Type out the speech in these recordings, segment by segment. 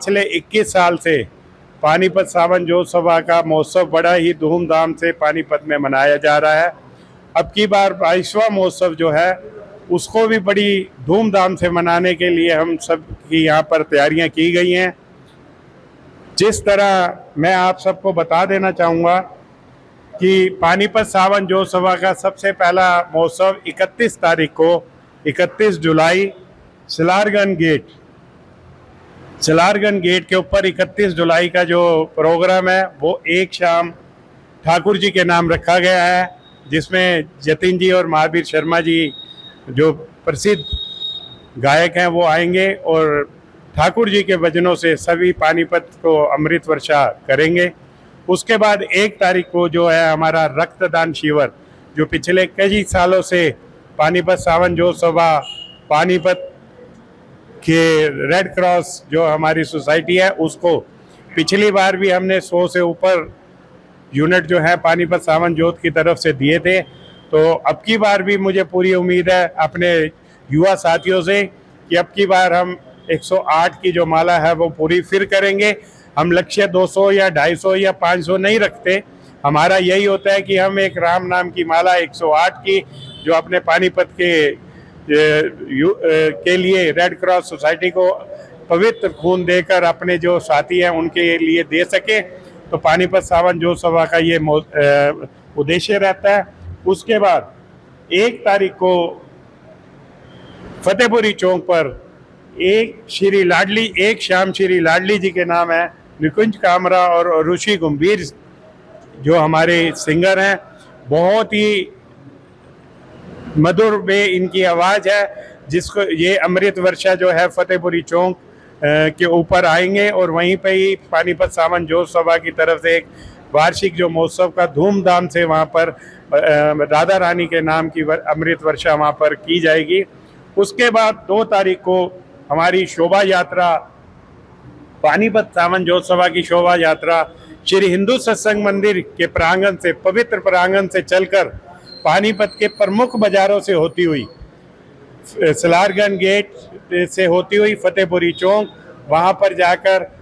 पिछले 21 साल से पानीपत सावन जोत्सव का महोत्सव बड़ा ही धूमधाम से पानीपत में मनाया जा रहा है। अब की बार 22वां महोत्सव जो है उसको भी बड़ी धूमधाम से मनाने के लिए हम सब की यहाँ पर तैयारियां की गई हैं। जिस तरह मैं आप सबको बता देना चाहूँगा कि पानीपत सावन जोत्सव का सबसे पहला महोत्सव 31 तारीख को 31 जुलाई सिलारगंज गेट के ऊपर 31 जुलाई का जो प्रोग्राम है वो एक शाम ठाकुर जी के नाम रखा गया है, जिसमें जतिन जी और महावीर शर्मा जी जो प्रसिद्ध गायक हैं वो आएंगे और ठाकुर जी के भजनों से सभी पानीपत को अमृत वर्षा करेंगे। उसके बाद 1 तारीख को जो है हमारा रक्तदान शिविर, जो पिछले कई सालों से पानीपत सावन जोत्सव पानीपत के रेड क्रॉस जो हमारी सोसाइटी है उसको पिछली बार भी हमने 100 से ऊपर यूनिट जो है पानीपत सावन जोत की तरफ से दिए थे। तो अब की बार भी मुझे पूरी उम्मीद है अपने युवा साथियों से कि अब की बार हम 108 की जो माला है वो पूरी फिर करेंगे। हम लक्ष्य 200 या 250 या 500 नहीं रखते, हमारा यही होता है कि हम एक राम नाम की माला 108 की जो अपने पानीपत के लिए रेड क्रॉस सोसाइटी को पवित्र खून देकर अपने जो साथी हैं उनके लिए दे सके, तो पानीपत सावन जोत्सव का ये उद्देश्य रहता है। उसके बाद 1 तारीख को फतेहपुरी चौक पर एक शाम श्री लाडली जी के नाम है निकुंज कामरा और ऋषि गंभीर जो हमारे सिंगर हैं, बहुत ही मधुर में इनकी आवाज़ है, जिसको ये अमृत वर्षा जो है फतेहपुरी चौक के ऊपर आएंगे और वहीं पे ही पानीपत सावन जोत्सव की तरफ से एक वार्षिक जो महोत्सव का धूमधाम से वहाँ पर राधा रानी के नाम की अमृत वर्षा वहाँ पर की जाएगी। उसके बाद 2 तारीख को हमारी शोभा यात्रा, पानीपत सावन जोत्सव की शोभा यात्रा श्री हिंदू सत्संग मंदिर के प्रांगण से, पवित्र प्रांगण से चलकर पानीपत के प्रमुख बाजारों से होती हुई सिलारगंज गेट से होती हुई फतेहपुरी चौक, वहाँ पर जाकर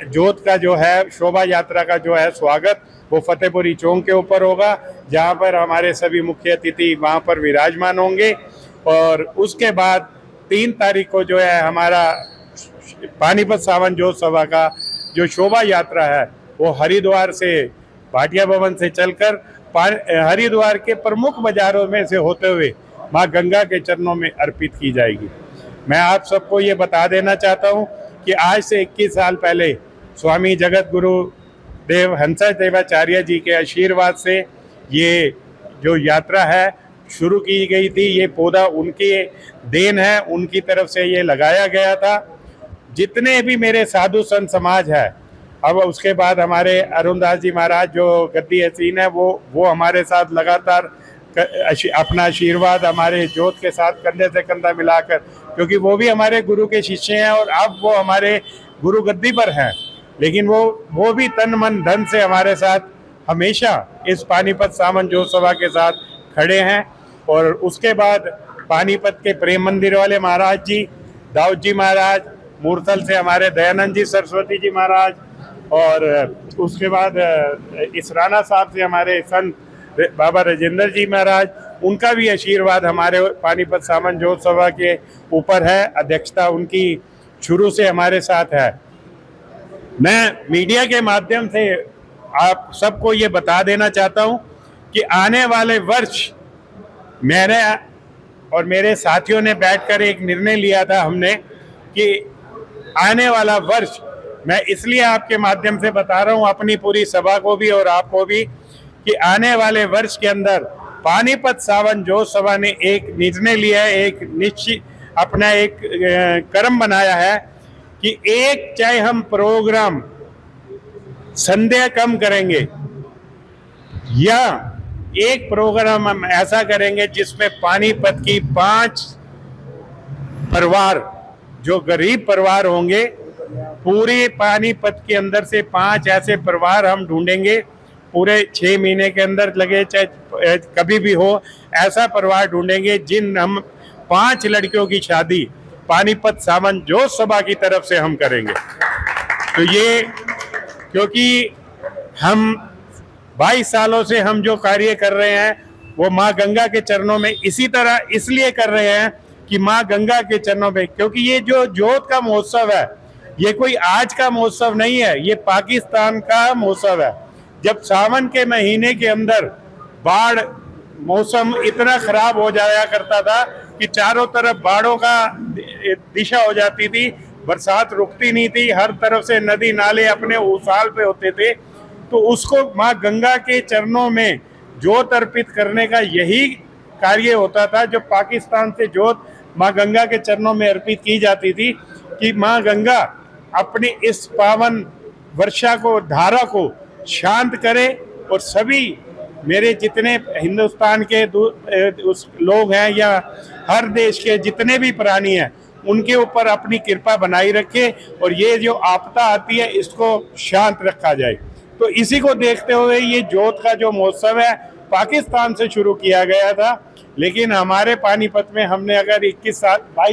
जोत का जो है शोभा यात्रा का जो है स्वागत वो फतेहपुरी चौक के ऊपर होगा, जहाँ पर हमारे सभी मुख्य अतिथि वहाँ पर विराजमान होंगे। और उसके बाद 3 तारीख को जो है हमारा पानीपत सावन जोत्सव का जो शोभा यात्रा है वो हरिद्वार से भाटिया भवन से चलकर हरिद्वार के प्रमुख बाजारों में से होते हुए माँ गंगा के चरणों में अर्पित की जाएगी। मैं आप सबको ये बता देना चाहता हूँ कि आज से 21 साल पहले स्वामी जगत गुरु देव हंसा देवाचार्य जी के आशीर्वाद से ये जो यात्रा है शुरू की गई थी। ये पौधा उनकी देन है, उनकी तरफ से ये लगाया गया था। जितने भी मेरे साधु संत समाज है, अब उसके बाद हमारे अरुण दास जी महाराज जो गद्दी हसीन है वो हमारे साथ लगातार अपना आशीर्वाद हमारे जोत के साथ कंधे से कंधा मिलाकर, क्योंकि वो भी हमारे गुरु के शिष्य हैं और अब वो हमारे गुरु गद्दी पर हैं, लेकिन वो भी तन मन धन से हमारे साथ हमेशा इस पानीपत सावन जोत्सव के साथ खड़े हैं। और उसके बाद पानीपत के प्रेम मंदिर वाले महाराज जी, दाऊद जी महाराज, मूर्थल से हमारे दयानंद जी सरस्वती जी महाराज, और उसके बाद इसराना साहब से हमारे संत बाबा राजेंद्र जी महाराज, उनका भी आशीर्वाद हमारे पानीपत सावन जोत्सव के ऊपर है। अध्यक्षता उनकी शुरू से हमारे साथ है। मैं मीडिया के माध्यम से आप सबको ये बता देना चाहता हूँ कि आने वाले वर्ष मैंने और मेरे साथियों ने बैठकर एक निर्णय लिया था हमने कि आने वाला वर्ष, मैं इसलिए आपके माध्यम से बता रहा हूँ अपनी पूरी सभा को भी और आपको भी, कि आने वाले वर्ष के अंदर पानीपत सावन जोत्सव ने एक निर्णय लिया है, एक निश्चित अपना एक कर्म बनाया है कि एक चाहे हम प्रोग्राम संध्या कम करेंगे या एक प्रोग्राम हम ऐसा करेंगे जिसमें पानीपत की 5 परिवार जो गरीब परिवार होंगे, पूरे पानीपत के अंदर से 5 ऐसे परिवार हम ढूंढेंगे, पूरे 6 महीने के अंदर लगे चाहे कभी भी हो, ऐसा परिवार ढूंढेंगे जिन हम 5 लड़कियों की शादी पानीपत सावन जोत सभा की तरफ से हम करेंगे। तो ये क्योंकि हम 22 सालों से हम जो कार्य कर रहे हैं वो माँ गंगा के चरणों में इसी तरह इसलिए कर रहे हैं कि माँ गंगा के चरणों में, क्योंकि ये जो जोत का महोत्सव है ये कोई आज का महोत्सव नहीं है, ये पाकिस्तान का महोत्सव है। जब सावन के महीने के अंदर बाढ़ मौसम इतना खराब हो जाया करता था कि चारों तरफ बाढ़ों का दिशा हो जाती थी, बरसात रुकती नहीं थी, हर तरफ से नदी नाले अपने उछाल पे होते थे, तो उसको माँ गंगा के चरणों में जोत अर्पित करने का यही कार्य होता था। जो पाकिस्तान से जोत माँ गंगा के चरणों में अर्पित की जाती थी कि माँ गंगा अपनी इस पावन वर्षा को, धारा को शांत करे और सभी मेरे जितने हिंदुस्तान के उस लोग हैं या हर देश के जितने भी प्राणी हैं उनके ऊपर अपनी कृपा बनाई रखे और ये जो आपदा आती है इसको शांत रखा जाए। तो इसी को देखते हुए ये जोत का जो महोत्सव है पाकिस्तान से शुरू किया गया था, लेकिन हमारे पानीपत में हमने अगर 22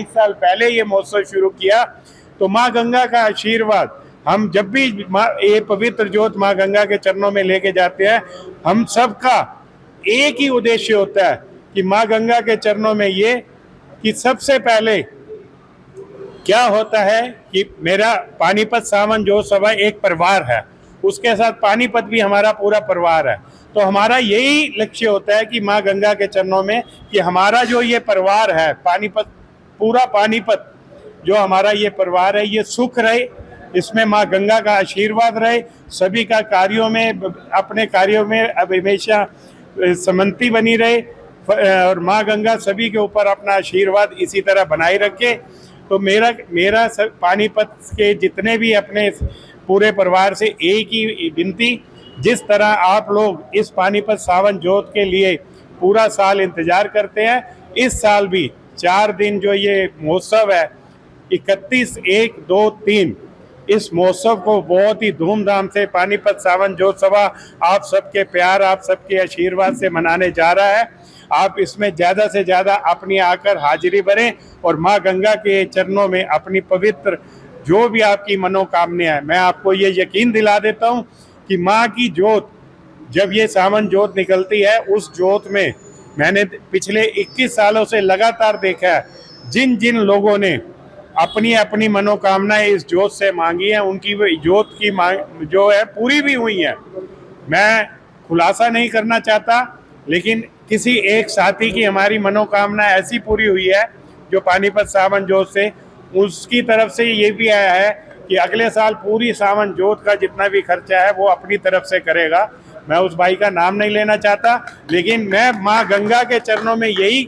साल पहले ये महोत्सव शुरू किया तो माँ गंगा का आशीर्वाद हम जब भी ये पवित्र जोत माँ गंगा के चरणों में लेके जाते हैं, हम सबका एक ही उद्देश्य होता है कि माँ गंगा के चरणों में ये कि सबसे पहले क्या होता है कि मेरा पानीपत सावन जोत सभा एक परिवार है, उसके साथ पानीपत भी हमारा पूरा परिवार है। तो हमारा यही लक्ष्य होता है कि माँ गंगा के चरणों में कि हमारा जो ये परिवार है पानीपत, पूरा पानीपत जो हमारा ये परिवार है ये सुख रहे, इसमें माँ गंगा का आशीर्वाद रहे, सभी का कार्यों में अपने कार्यों में हमेशा समन्ति बनी रहे और माँ गंगा सभी के ऊपर अपना आशीर्वाद इसी तरह बनाए रखे। तो मेरा पानीपत के जितने भी अपने पूरे परिवार से एक ही विनती, जिस तरह आप लोग इस पानीपत सावन जोत के लिए पूरा साल इंतजार करते हैं, इस साल भी 4 दिन जो ये महोत्सव है 31, 1, 2, 3 इस महोत्सव को बहुत ही धूमधाम से पानीपत सावन जोत सभा आप सबके प्यार, आप सबके आशीर्वाद से मनाने जा रहा है। आप इसमें ज़्यादा से ज़्यादा अपनी आकर हाजिरी भरें और माँ गंगा के चरणों में अपनी पवित्र जो भी आपकी मनोकामना है, मैं आपको ये यकीन दिला देता हूँ कि माँ की जोत जब ये सावन जोत निकलती है उस जोत में मैंने पिछले 21 सालों से लगातार देखा है जिन जिन लोगों ने अपनी अपनी मनोकामनाएं इस जोत से मांगी हैं उनकी जोत की मांग जो है पूरी भी हुई है। मैं खुलासा नहीं करना चाहता, लेकिन किसी एक साथी की हमारी मनोकामना ऐसी पूरी हुई है जो पानीपत सावन जोत से, उसकी तरफ से ये भी आया है कि अगले साल पूरी सावन जोत का जितना भी खर्चा है वो अपनी तरफ से करेगा। मैं उस भाई का नाम नहीं लेना चाहता, लेकिन मैं माँ गंगा के चरणों में यही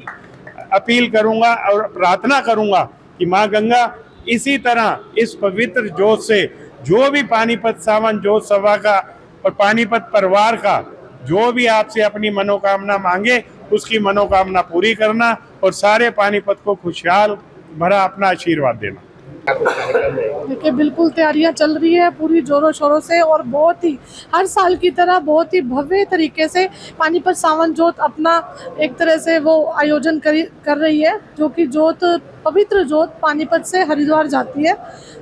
अपील करूँगा और प्रार्थना करूँगा कि माँ गंगा इसी तरह इस पवित्र जोत से जो भी पानीपत सावन जोत सभा का और पानीपत परिवार का जो भी आपसे अपनी मनोकामना मांगे उसकी मनोकामना पूरी करना और सारे पानीपत को खुशहाल भरा अपना आशीर्वाद देना। देखिए बिल्कुल तैयारियां चल रही है पूरी जोरों शोरों से और बहुत ही हर साल की तरह बहुत ही भव्य तरीके से पानीपत सावन जोत अपना एक तरह से वो आयोजन कर रही है, जो कि जोत पवित्र जोत पानीपत से हरिद्वार जाती है।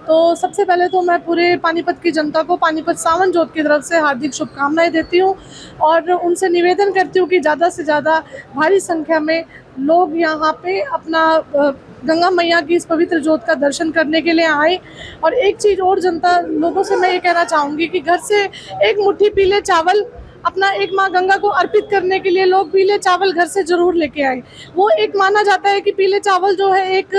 तो सबसे पहले तो मैं पूरे पानीपत की जनता को पानीपत सावन जोत की तरफ से हार्दिक शुभकामनाएं देती हूँ और उनसे निवेदन करती हूँ कि ज़्यादा से ज़्यादा भारी संख्या में लोग यहाँ पे अपना गंगा मैया की इस पवित्र जोत का दर्शन करने के लिए आए। और एक चीज़ और जनता लोगों से मैं ये कहना चाहूँगी कि घर से एक मुट्ठी पीले चावल अपना एक माँ गंगा को अर्पित करने के लिए लोग पीले चावल घर से ज़रूर लेके आए। वो एक माना जाता है कि पीले चावल जो है एक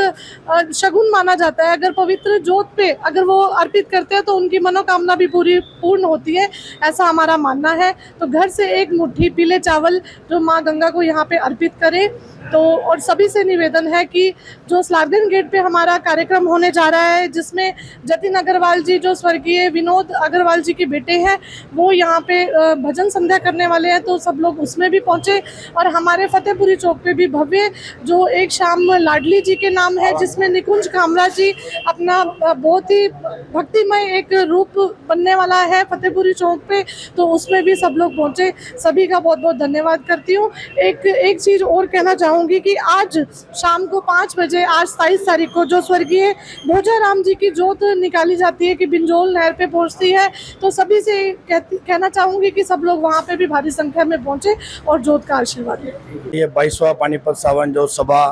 शगुन माना जाता है, अगर पवित्र जोत पे अगर वो अर्पित करते हैं तो उनकी मनोकामना भी पूर्ण होती है, ऐसा हमारा मानना है। तो घर से एक मुट्ठी पीले चावल जो माँ गंगा को यहाँ पे अर्पित करें। तो और सभी से निवेदन है कि जो स्लारगन गेट पे हमारा कार्यक्रम होने जा रहा है जिसमें जतिन अग्रवाल जी जो स्वर्गीय विनोद अग्रवाल जी के बेटे हैं वो यहाँ पे भजन संध्या करने वाले हैं, तो सब लोग उसमें भी पहुंचे। और हमारे फतेहपुरी चौक पे भी भव्य जो एक शाम लाडली जी के नाम है, जिसमें निकुंज कामरा जी अपना बहुत ही भक्तिमय एक रूप बनने वाला है फतेहपुरी चौक पे, तो उसमें भी सब लोग पहुंचे। सभी का बहुत बहुत धन्यवाद करती हूँ। एक चीज़ और कहना चाहूँगी कि आज शाम को 5 बजे, आज 27 तारीख को, जो स्वर्गीय भोजाराम जी की जोत निकाली जाती है कि बिंजोल नहर पे पहुंचती है, तो सभी से कहना चाहूँगी कि सब लोग वहाँ पे भी भारी संख्या में पहुंचे और जोत का आशीर्वाद लें। ये 22वां पानीपत सावन जोत सभा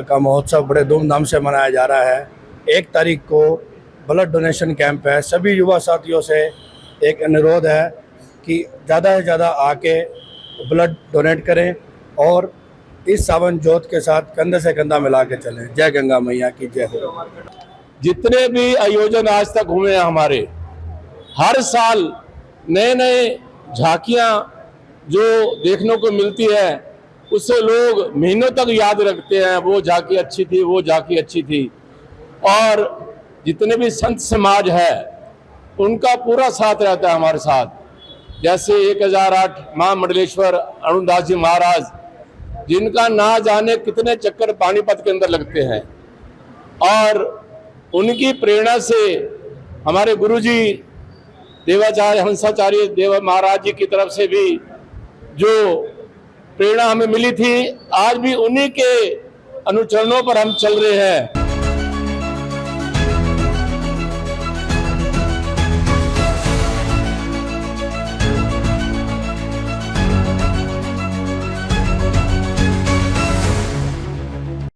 का महोत्सव बड़े धूमधाम से मनाया जा रहा है। 1 तारीख को ब्लड डोनेशन कैंप है। सभी युवा साथियों से एक अनुरोध है कि ज़्यादा से ज़्यादा आके ब्लड डोनेट करें और इस सावन जोत के साथ कंधे से कंधा मिला के चलें। जय गंगा मैया की जय हो। जितने भी आयोजन आज तक हुए हैं हमारे, हर साल नए नए झांकियां जो देखने को मिलती है, उससे लोग महीनों तक याद रखते हैं, वो झांकी अच्छी थी, वो झांकी अच्छी थी। और जितने भी संत समाज है उनका पूरा साथ रहता है हमारे साथ। जैसे 1008 मां मंडलेश्वर अरुणदास जी महाराज, जिनका ना जाने कितने चक्कर पानीपत के अंदर लगते हैं, और उनकी प्रेरणा से हमारे गुरुजी देवाचार्य हंसाचार्य देव महाराज जी की तरफ से भी जो प्रेरणा हमें मिली थी, आज भी उन्हीं के अनुचरणों पर हम चल रहे हैं।